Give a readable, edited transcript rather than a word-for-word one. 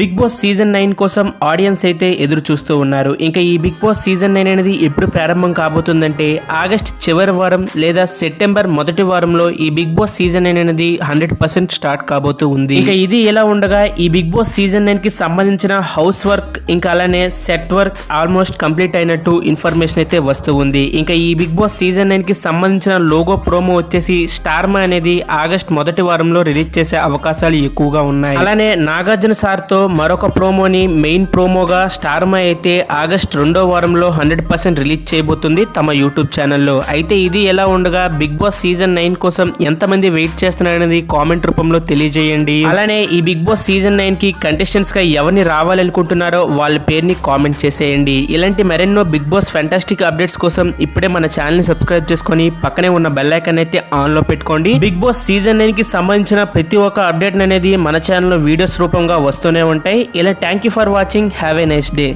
Big boss season 9 కోసం audience అయితే ఎదురు చూస్తూ ఉన్నారు. ఇంకా ఈ బిగ్ బాస్ సీజన్ 9 అనేది ఎప్పుడు ప్రారంభం కాబోతుందంటే ఆగస్ట్ చివరి వారం లేదా సెప్టెంబర్ మొదటి వారంలో ఈ బిగ్ బాస్ సీజన్ 9 అనేది 100% స్టార్ట్ కాబోతూ ఉంది. ఇంకా ఇది ఎలా ఉండగా ఈ బిగ్ బాస్ సీజన్ 9 కి సంబంధించిన హౌస్ వర్క్ ఇంకా అలానే సెట్ వర్క్ ఆల్మోస్ట్ కంప్లీట్ అయినట్టు ఇన్ఫర్మేషన్ అయితే వస్తూ ఉంది. ఇంకా ఈ బిగ్ బాస్ సీజన్ 9 కి సంబంధించిన లోగో ప్రోమో వచ్చేసి స్టార్మా అనేది ఆగస్ట్ మొదటి వారంలో రిలీజ్ చేసే అవకాశాలు ఎక్కువగా ఉన్నాయి. అలానే నాగార్జున సార్ తో మరొక ప్రోమోని మెయిన్ ప్రోమోగా స్టార్మా అయితే ఆగస్ట్ రెండో వారంలో 100% రిలీజ్ చేయబోతుంది తమ యూట్యూబ్ ఛానల్లో. అయితే ఇది ఎలా ఉండగా బిగ్ బాస్ సీజన్ 9 కోసం ఎంతమంది వెయిట్ చేస్తున్నారనేది కామెంట్ రూపంలో తెలియజేయండి. అలానే ఈ బిగ్ బాస్ సీజన్ 9 కి కంటెస్టెంట్స్ గా ఎవరిని రావాలనుకుంటున్నారో వాళ్ళ పేరుని కామెంట్ చేసేయండి. ఇలాంటి మరెన్నో బిగ్ బాస్ ఫ్యాంటాస్టిక్ అప్డేట్స్ కోసం ఇప్పుడే మన ఛానల్ ని సబ్స్క్రైబ్ చేసుకొని పక్కనే ఉన్న బెల్ ఐకాన్ అయితే ఆన్ లో పెట్టుకోండి. బిగ్ బాస్ సీజన్ 9 కి సంబంధించిన ప్రతి ఒక్క అప్డేట్ అనేది మన ఛానల్లో వీడియోస్ రూపంగా వస్తూనే ఉంటాయి. ఇలా thank you for watching. Have a nice day.